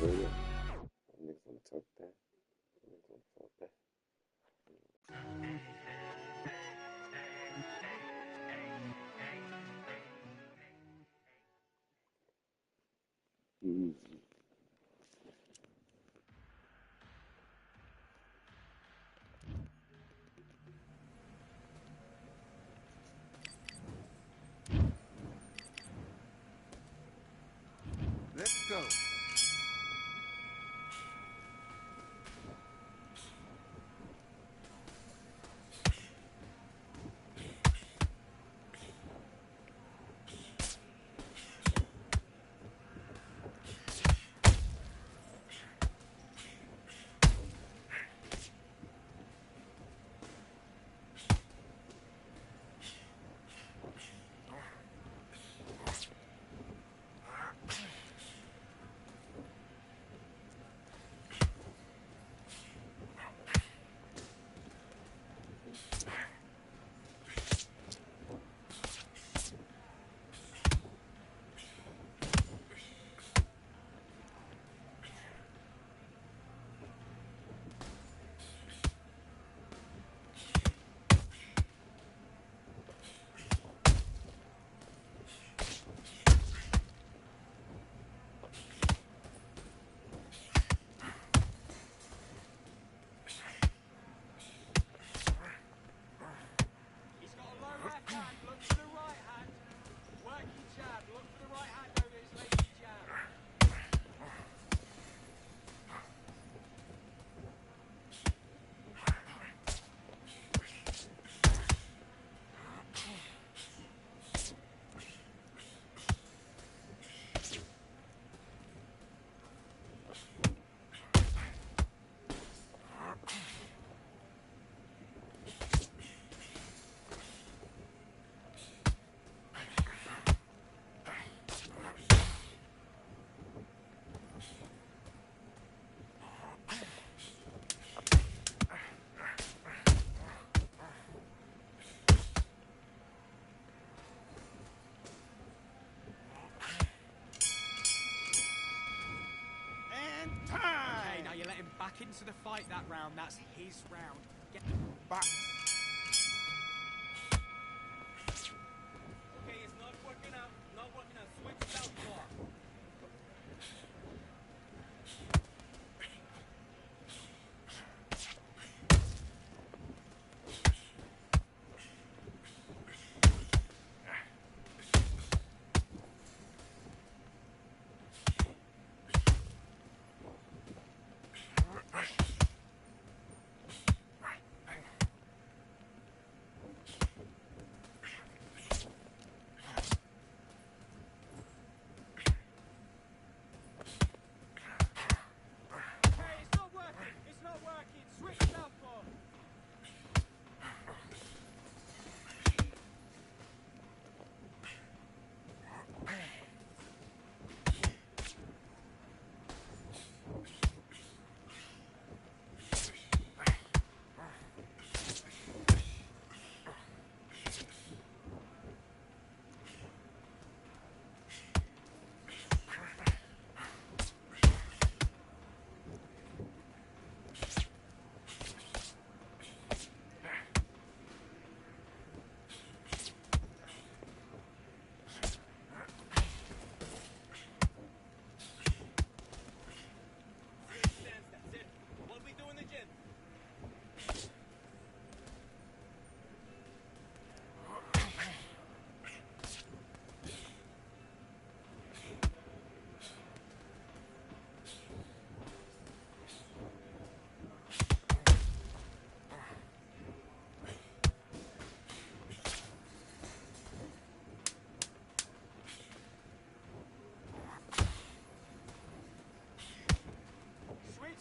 Böyle. Nichts am Zeug da. Nichts am Zeug da. Easy. Let's go. Back into the fight that round. That's his round. Get back. Okay, it's not working out. Not working out. Switch southpaw.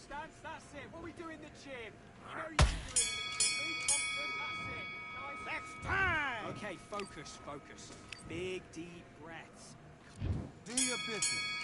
Stance, that's it. What we do in the gym? You know you can do it in the gym. Be confident, that's it. Nice. Next time. Okay, focus, focus. Big, deep breaths. Do your business.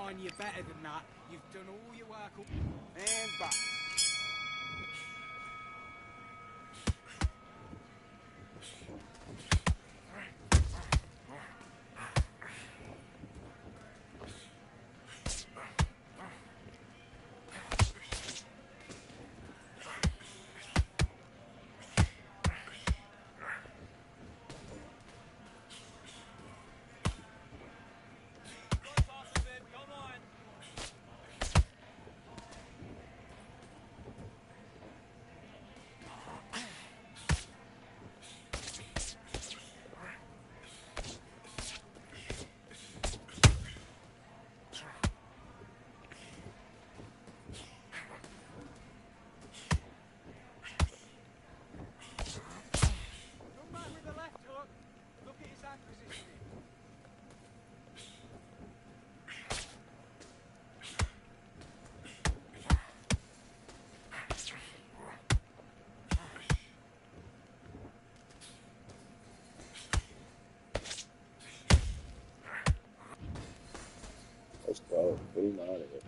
on, you're better than that. You've done all your work. And box. Come back with the left hook. Look at his hand positioning. Let's go. Get him out of here.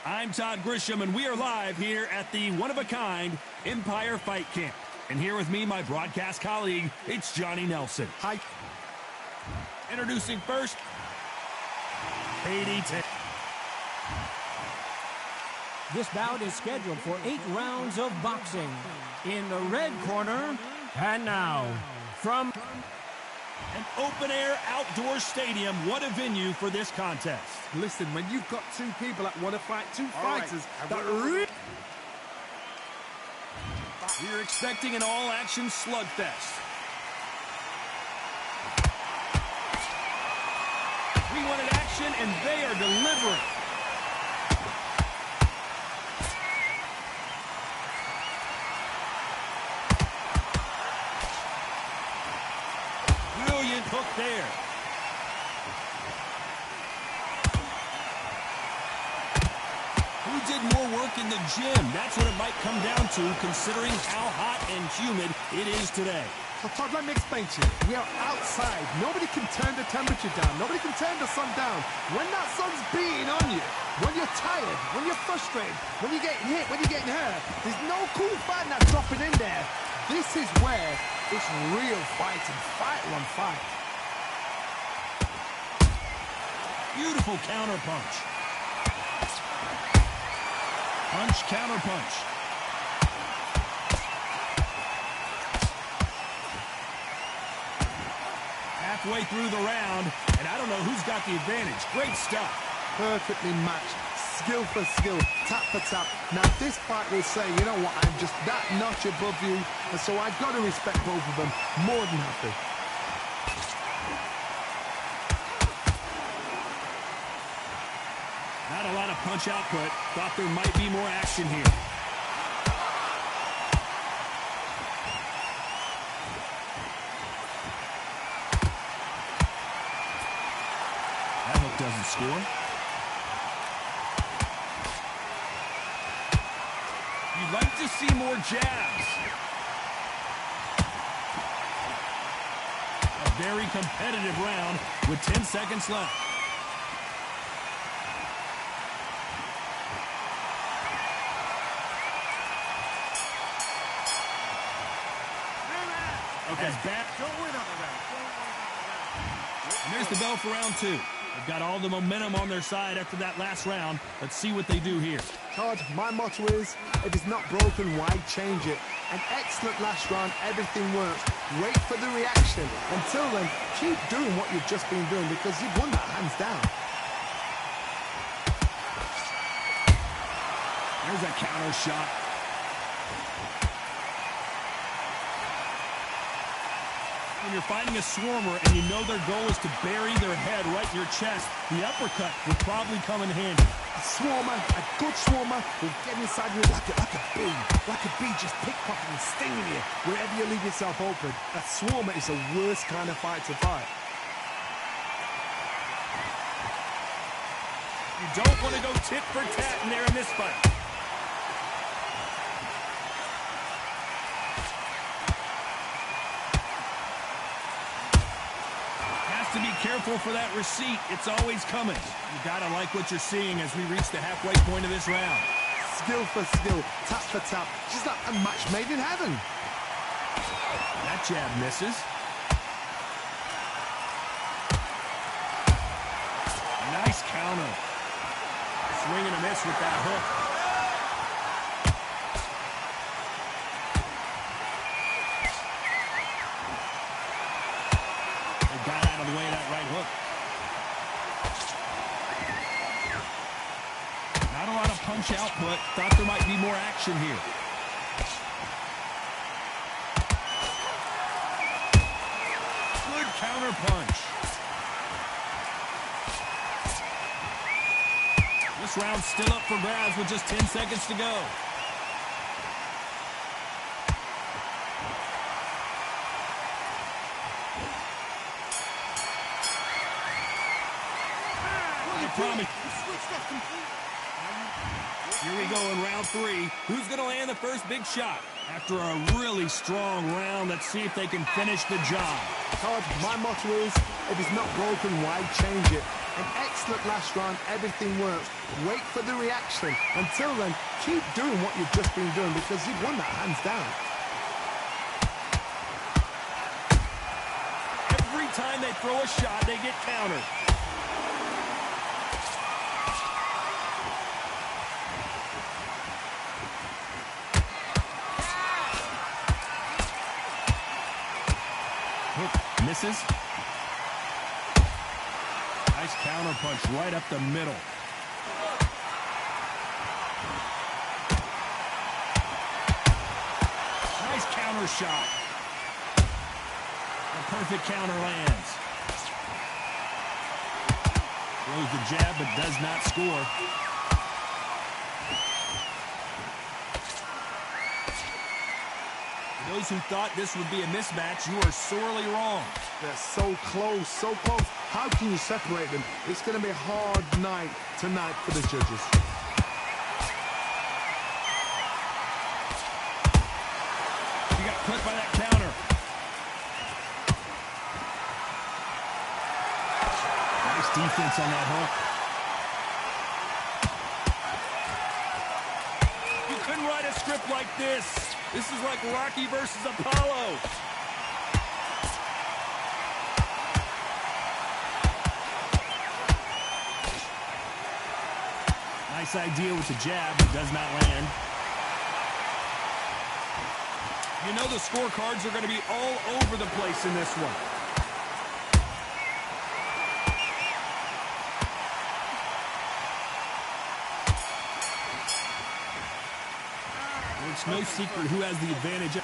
I'm Todd Grisham, and we are live here at the one-of-a-kind Empire Fight Camp. And here with me, my broadcast colleague, it's Johnny Nelson. Hi. Introducing first, Katty. This bout is scheduled for 8 rounds of boxing. In the red corner, and now, from An open-air outdoor stadium, what a venue for this contest. Listen, when you've got two people that want to fight, two fighters that We're expecting an all-action slugfest. We wanted action, and they are delivering. Brilliant hook there. Who did more work in the gym? That's what it might come down to, considering how hot and humid it is today. So Todd, let me explain to you. We are outside. Nobody can turn the temperature down. Nobody can turn the sun down. When that sun's beating on you, when you're tired, when you're frustrated, when you're getting hit, when you're getting hurt, there's no cool fighting that's dropping in there. This is where it's real fighting. Fight on fight. Beautiful counter punch. Punch, counter punch. Halfway through the round, and I don't know who's got the advantage. Great stuff. Perfectly matched. Skill for skill. Tap for tap. Now this fight will say, you know what, I'm just that notch above you, and so I've got to respect both of them. More than happy. Not a lot of punch output. Thought there might be more action here. doesn't score. You'd like to see more jabs. A very competitive round with 10 seconds left. Okay, back. And there's the bell for round two. They've got all the momentum on their side after that last round. Let's see what they do here. Todd, my motto is, if it's not broken, why change it? An excellent last round, everything works. Wait for the reaction. Until then, keep doing what you've just been doing because you've won that hands down. There's a counter shot. When you're fighting a swarmer and you know their goal is to bury their head right in your chest, the uppercut would probably come in handy. A swarmer, a good swarmer, will get inside you like a bee. Like a bee just pickpocketing and stinging you wherever you leave yourself open. A swarmer is the worst kind of fight to fight. You don't want to go tit for tat in there in this fight. To be careful for that receipt. It's always coming. You gotta like what you're seeing as we reach the halfway point of this round. Skill for skill, tap for tap, just like a match made in heaven. That jab misses. Nice counter. Swing and a miss with that hook. Away that right hook. Not a lot of punch output. Thought there might be more action here. Good counter punch. This round's still up for grabs with just 10 seconds to go. Here we go in round three. Who's going to land the first big shot? After a really strong round, let's see if they can finish the job. Todd, my motto is, if it's not broken, why change it? An excellent last round, everything works. Wait for the reaction. Until then, keep doing what you've just been doing because you've won that hands down. Every time they throw a shot, they get countered. Misses. Nice counter punch right up the middle. Nice counter shot. A perfect counter lands. Throws the jab but does not score. Those who thought this would be a mismatch, you are sorely wrong. They're so close, so close. How can you separate them? It's going to be a hard night tonight for the judges. He got clipped by that counter. Nice defense on that hook. You couldn't write a script like this. This is like Rocky versus Apollo. Nice idea with the jab, but does not land. You know the scorecards are going to be all over the place in this one. It's no secret who has the advantage.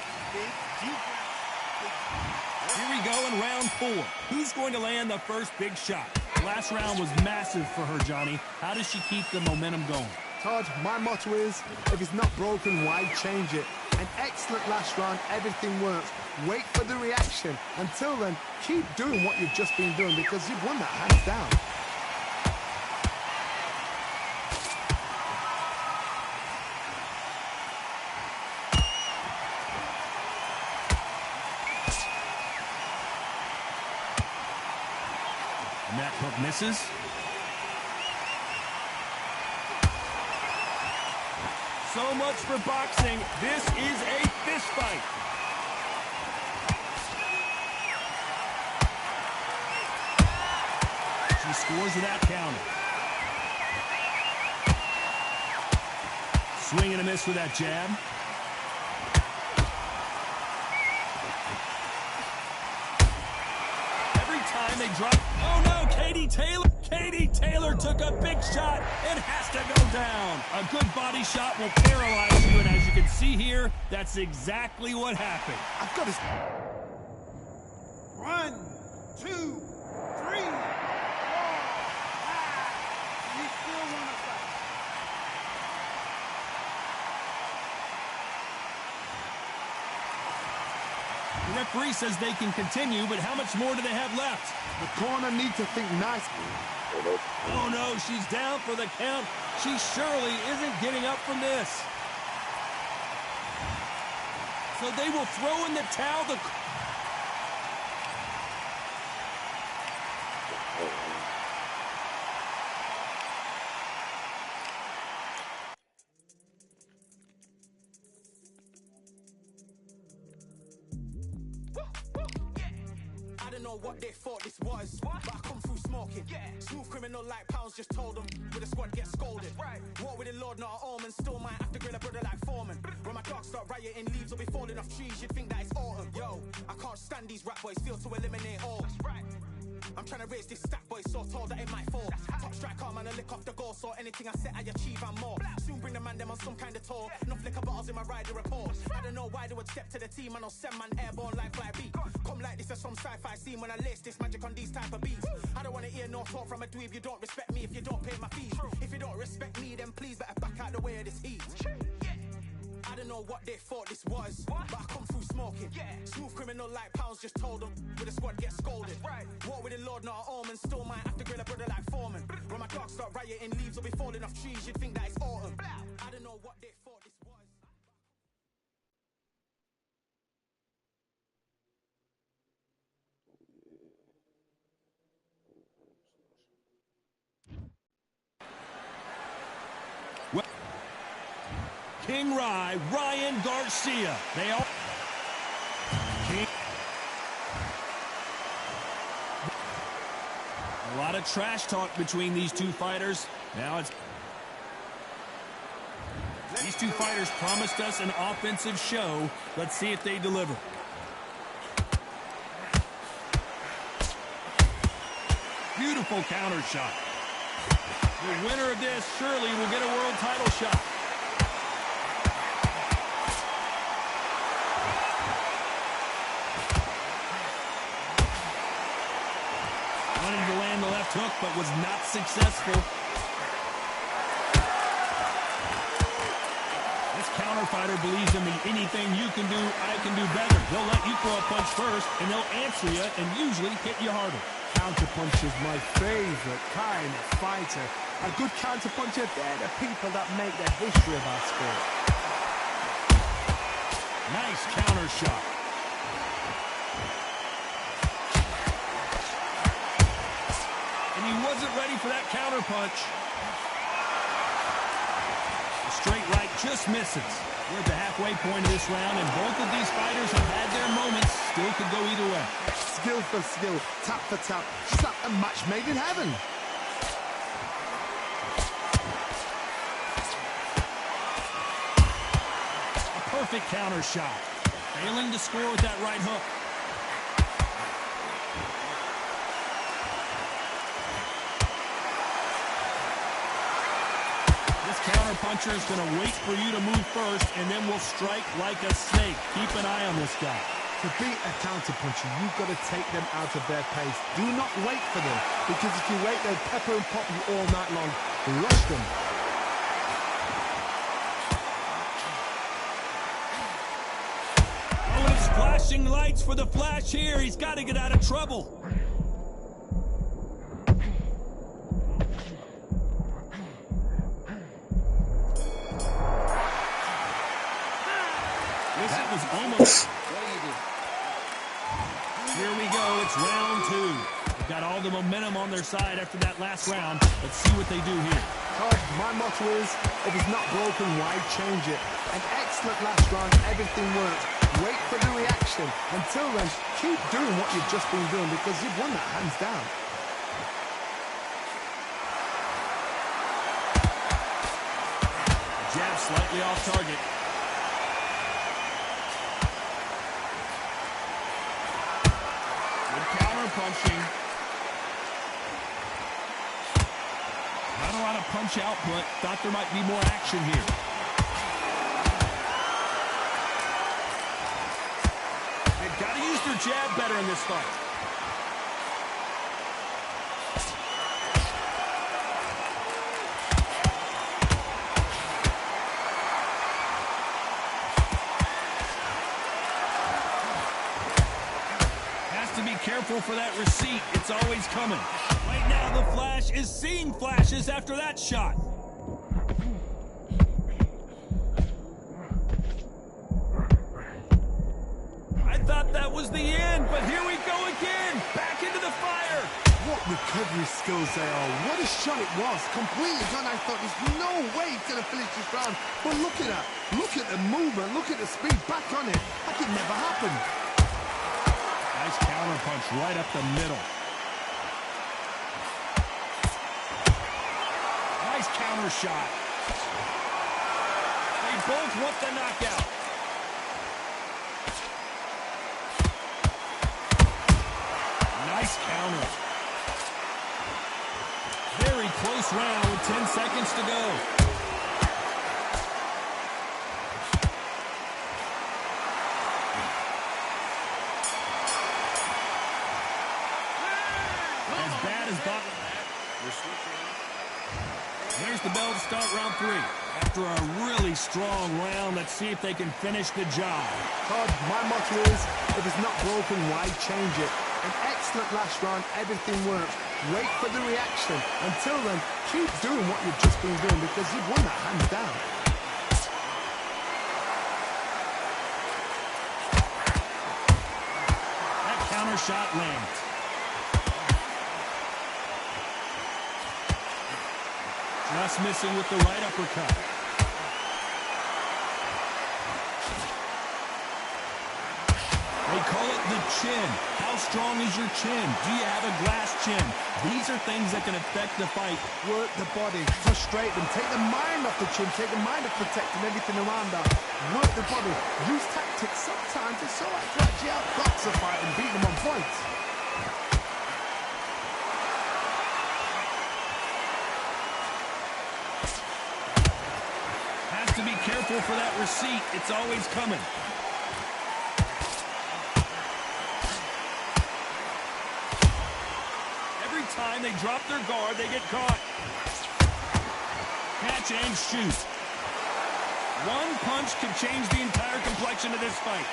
Here we go in round four. Who's going to land the first big shot? Last round was massive for her, Johnny. How does she keep the momentum going? Todd, my motto is, if it's not broken, why change it? An excellent last round, everything works. Wait for the reaction. Until then, keep doing what you've just been doing because you've won that hands down. And that hook misses. So much for boxing. This is a fist fight. She scores without counting. Swing and a miss with that jab. Every time they drop... Oh, no, Katie Taylor. Katie Taylor took a big shot and has to go down. A good body shot will paralyze you, and as you can see here, that's exactly what happened. I've got to... 1, 2, 3, 4, 5. You still want to fight? The referee says they can continue, but how much more do they have left? The corner needs to think nice. Oh, no, she's down for the count. She surely isn't getting up from this. So they will throw in the towel. I don't know what they thought this was, but I come through smoking. Smooth criminal like pounds, just told them with a squad get scolded. War with the Lord, not an omen. Still might have to grill a brother like Foreman. When my dogs start rioting, leaves will be falling off trees. You'd think that it's autumn. Yo, I can't stand these rap boys, feel to eliminate all. I'm trying to raise this stack, boy, so tall that it might fall. Top striker, man, I lick off the goal, so anything I set, I achieve and more. Soon bring the man them on some kind of tour. Enough liquor bottles in my rider report. I don't know why they would step to the team, and I'll send man airborne like fly beat. Come like this as some sci-fi scene when I lace this magic on these type of beats. I don't want to hear no talk from a dweeb. You don't respect me if you don't pay my fees. If you don't respect me, then please better back out the way of this heat. I don't know what they thought this was, but I come through smoking. Smooth criminal like pounds, just told them with a squad get scolded. War with the Lord, not an omen. Still might have to grill a brother like Foreman. When my dogs start rioting, leaves will be falling off trees. You'd think that it's autumn. I don't know what they thought this was. King Ryan Garcia. They all... King... A lot of trash talk between these two fighters. Now it's... These two fighters promised us an offensive show. Let's see if they deliver. Beautiful counter shot. The winner of this surely will get a world title shot. Wanted to land the left hook, but was not successful. This counter fighter believes in me. Anything you can do, I can do better. They'll let you throw a punch first, and they'll answer you and usually hit you harder. Counterpunch is my favorite kind of fighter. A good counterpuncher, they're the people that make the history of our sport. Nice counter shot. And he wasn't ready for that counter punch. The straight right just misses. We're at the halfway point of this round, and both of these fighters have had their moments. Still could go either way. Skill for skill, tap for tap. Just like a match made in heaven. A perfect counter shot. Failing to score with that right hook. Counterpuncher is going to wait for you to move first, and then will strike like a snake. Keep an eye on this guy. To beat a counterpuncher, you've got to take them out of their pace. Do not wait for them, because if you wait, they'll pepper and pop you all night long. Rush them. Oh, and it's flashing lights for the flash here. He's got to get out of trouble. That was almost... Here we go. It's round two. We've got all the momentum. momentum on their side after that last round. Let's see what they do here. Todd, my motto is, if it's not broken, why change it? An excellent last round, everything worked. Wait for the reaction. Until then, keep doing what you've just been doing because you've won that hands down. Jab slightly off target. Good counter punching. Not a lot of punch output. Thought there might be more action here. They've got to use their jab better in this fight. Careful for that receipt. It's always coming. Right now, the Flash is seeing flashes after that shot. I thought that was the end, but here we go again. Back into the fire. What recovery skills they are. What a shot it was. Completely done. I thought there's no way he's going to finish this round. But look at that. Look at the movement. Look at the speed. Back on it. Like it never happened. Nice counter punch right up the middle. Nice counter shot. They both want the knockout. Nice counter. Very close round with 10 seconds to go. There's the bell to start round 3. After a really strong round, let's see if they can finish the job. Todd, my motto is, if it's not broken, why change it? An excellent last round, everything worked. Wait for the reaction. Until then, keep doing what you've just been doing because you've won that hands down. That counter shot lands. Just missing with the right uppercut. They call it the chin. How strong is your chin? Do you have a glass chin? These are things that can affect the fight. Work the body, frustrate them, take the mind off the chin, take the mind off protecting everything around that. Work the body, use tactics. Sometimes it's so hard to actually outbox a fight and beat them on points. To be careful for that receipt. It's always coming. Every time they drop their guard, they get caught. Catch and shoot. One punch could change the entire complexion of this fight.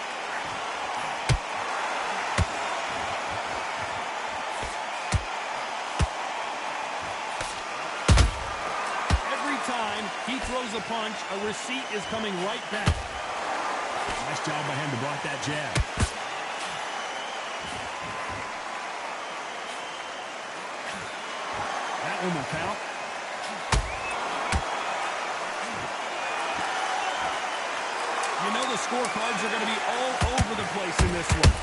He throws a punch, a receipt is coming right back. Nice job by him to block that jab. That one will count. You know the scorecards are going to be all over the place in this one.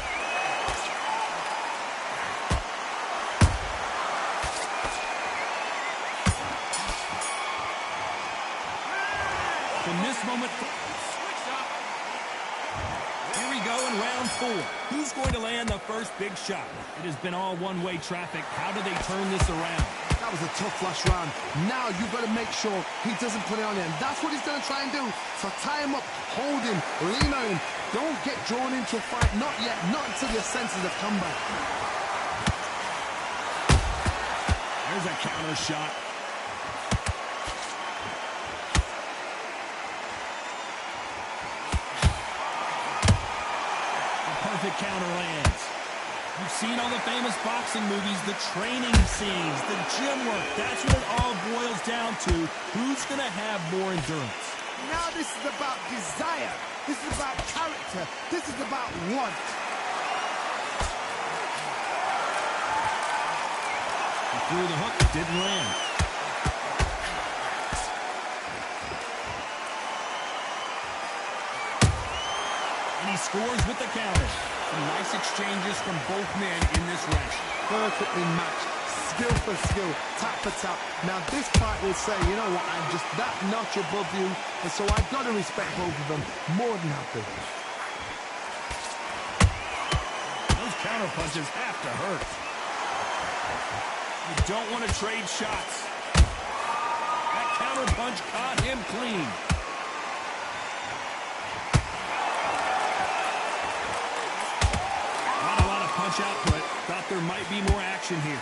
From this moment, here we go in round 4. Who's going to land the first big shot? It has been all one-way traffic. How do they turn this around? That was a tough last round. Now you've got to make sure he doesn't put it on him. That's what he's going to try and do. So tie him up, hold him, lean on him. Don't get drawn into a fight. Not yet. Not until your senses have come back. There's a counter shot. Perfect counter lands. You've seen all the famous boxing movies, the training scenes, the gym work. That's what it all boils down to. Who's going to have more endurance? Now this is about desire. This is about character. This is about want. Threw the hook, didn't land. And he scores with the counter. Some nice exchanges from both men in this round. Perfectly matched. Skill for skill, tap for tap. Now this fight will say, you know what, I'm just that notch above you, and so I've got to respect both of them more than happy. Those counter punches have to hurt. You don't want to trade shots. That counter punch caught him clean. Not a lot of punch output. Thought there might be more action here.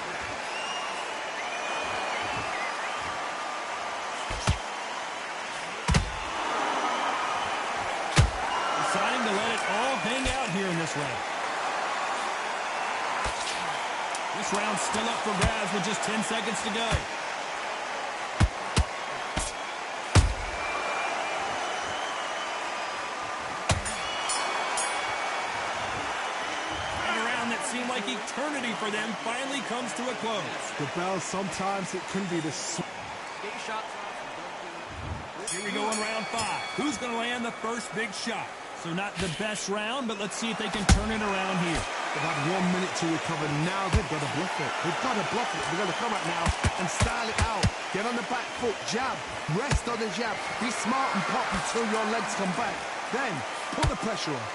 Deciding to let it all hang out here in this round. This round's still up for grabs with just 10 seconds to go. And a round that seemed like eternity for them finally comes to a close. The bell, sometimes it can be the... Here we go in round 5. Who's going to land the first big shot? So not the best round, but let's see if they can turn it around here. They've had 1 minute to recover. Now they've got to bluff it. They've got to bluff it. They've got to come out now and style it out. Get on the back foot, jab, rest on the jab. Be smart and pop until your legs come back. Then put the pressure on.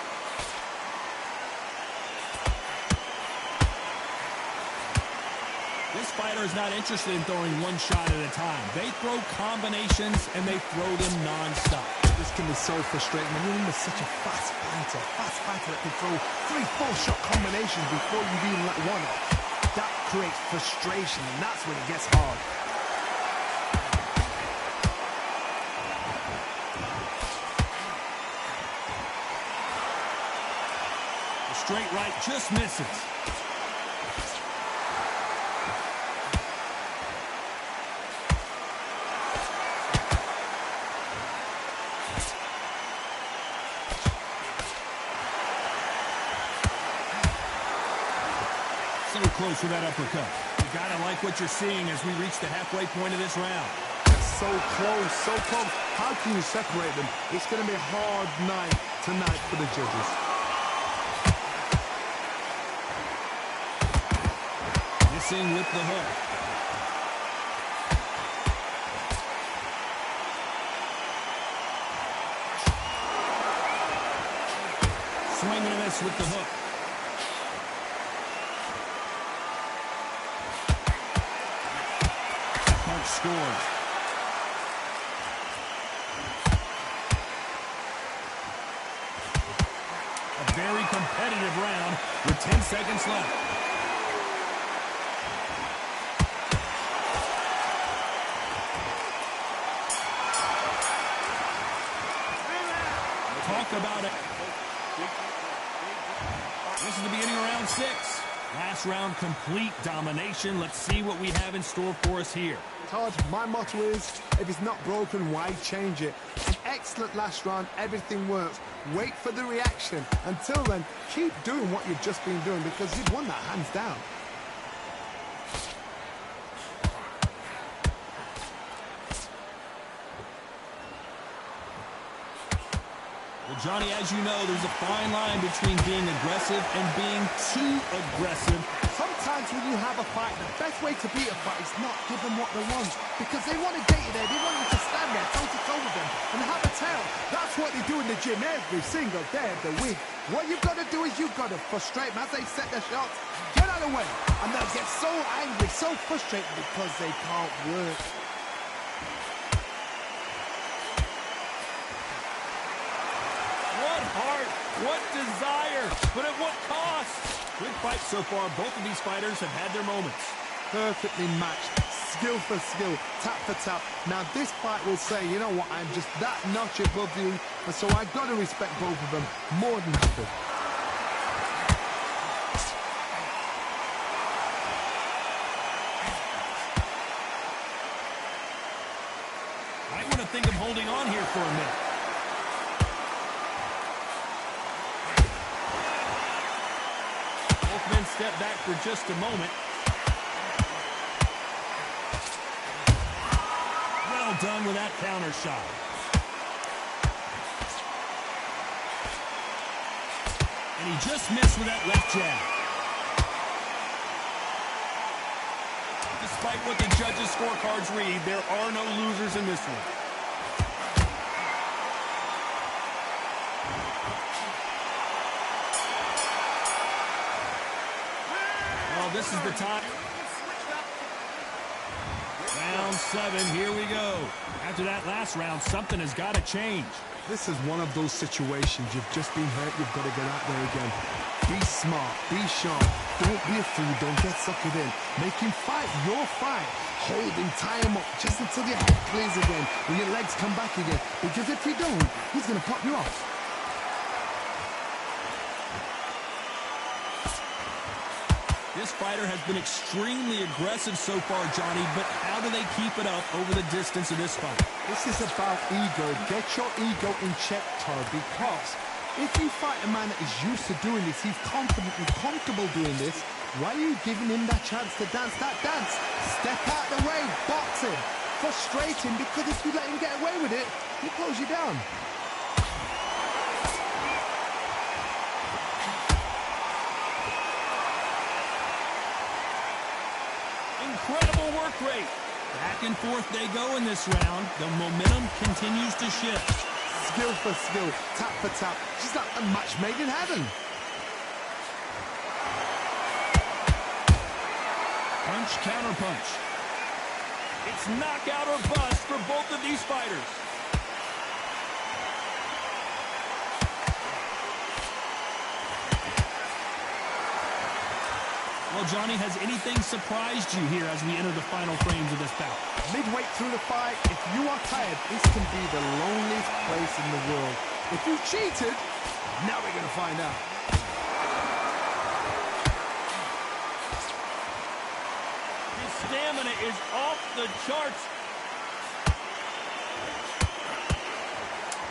This fighter is not interested in throwing one shot at a time. They throw combinations, and they throw them non-stop. This can be so frustrating when you're in such a fast fighter that can throw 3-4 shot combinations before you even let one off. That creates frustration, and that's when it gets hard. The straight right just misses. So close with that uppercut. You gotta like what you're seeing as we reach the halfway point of this round. So close, so close. How can you separate them? It's going to be a hard night tonight for the judges. Missing with the hook. Swing and a miss with the hook. Punch scores. A very competitive round with 10 seconds left. Talk about it. This is the beginning of round 6. Last round, complete domination. Let's see what we have in store for us here. Todd, my motto is, if it's not broken, why change it? An excellent last round, everything works. Wait for the reaction. Until then, keep doing what you've just been doing because you've won that hands down. Well, Johnny, as you know, there's a fine line between being aggressive and being too aggressive. Sometimes when you have a fight, the best way to beat a fight is not give them what they want. Because they want to get you there. They want you to stand there toe-to-toe with them and have a tail. That's what they do in the gym every single day of the week. What you've got to do is you've got to frustrate them as they set their shots. Get out of the way. And they'll get so angry, so frustrated because they can't work. What heart, what desire, but at what cost? Good fight so far. Both of these fighters have had their moments. Perfectly matched, skill for skill, tap for tap. Now this fight will say, you know what, I'm just that notch above you, and so I've got to respect both of them more than happy. I want to think of holding on here for a minute. Both men step back for just a moment. Well done with that counter shot. And he just missed with that left jab. Despite what the judges' scorecards read, there are no losers in this one. Well, this is the time. Round 7, here we go. After that last round, something has got to change. This is one of those situations. You've just been hurt. You've got to get out there again. Be smart. Be sharp. Don't be a fool. Don't get suckered in. Make him fight your fight. Hold him. Tie him up just until your head clears again and your legs come back again. Because if you don't, he's going to pop you off. This fighter has been extremely aggressive so far, Johnny, but how do they keep it up over the distance of this fight? This is about ego. Get your ego in check, Tar, because if you fight a man that is used to doing this, he's confident and comfortable doing this, why are you giving him that chance to dance that dance? Step out the way, box him, frustrate him, because if you let him get away with it, he close you down. Incredible work rate. Back and forth they go in this round. The momentum continues to shift. Skill for skill, tap for tap. She's like a match made in heaven. Punch, counter punch. It's knockout or bust for both of these fighters. Well, Johnny, has anything surprised you here as we enter the final frames of this bout? Midway through the fight, if you are tired, this can be the loneliest place in the world. If you cheated, now we're going to find out. His stamina is off the charts.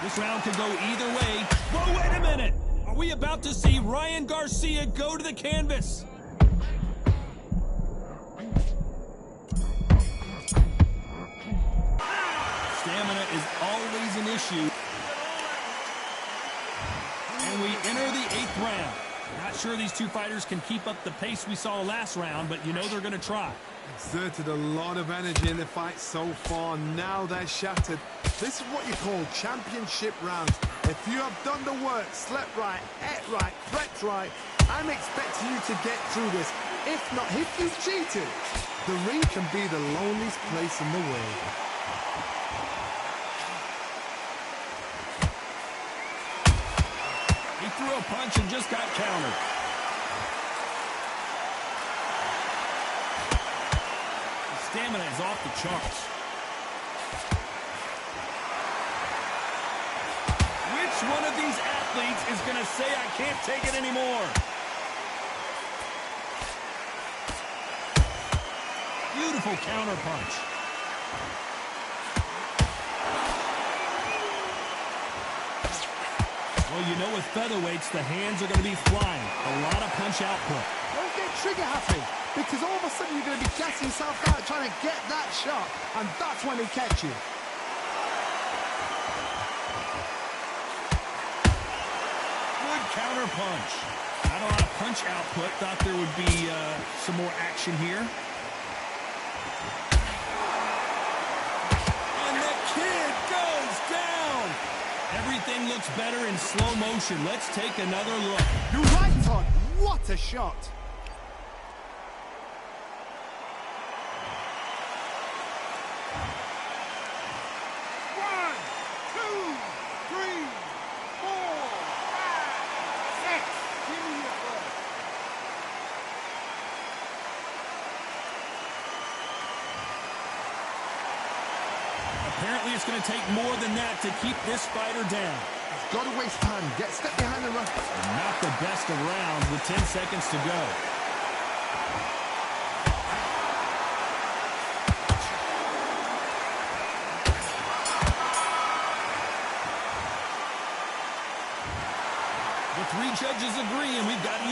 This round could go either way. Whoa, wait a minute! Are we about to see Ryan Garcia go to the canvas? Stamina is always an issue. And we enter the 8th round. Not sure these two fighters can keep up the pace we saw last round, but you know they're going to try. Exerted a lot of energy in the fight so far. Now they're shattered. This is what you call championship rounds. If you have done the work, slept right, ate right, prepped right, I'm expecting you to get through this. If not, if you've cheated, the ring can be the loneliest place in the world. He threw a punch and just got countered. His stamina is off the charts. Which one of these athletes is going to say, I can't take it anymore? Beautiful counter punch. Well, you know with featherweights, the hands are going to be flying. A lot of punch output. Don't get trigger happy, because all of a sudden you're going to be gassing yourself out trying to get that shot, and that's when they catch you. Good counter punch. Not a lot of punch output. Thought there would be some more action here. And the kid goes down. Everything looks better in slow motion. Let's take another look. You're right, Todd. What a shot. Apparently it's going to take more than that to keep this fighter down. Got to waste time. Get step behind the ref. Not the best of rounds with 10 seconds to go. The 3 judges agree, and we've got a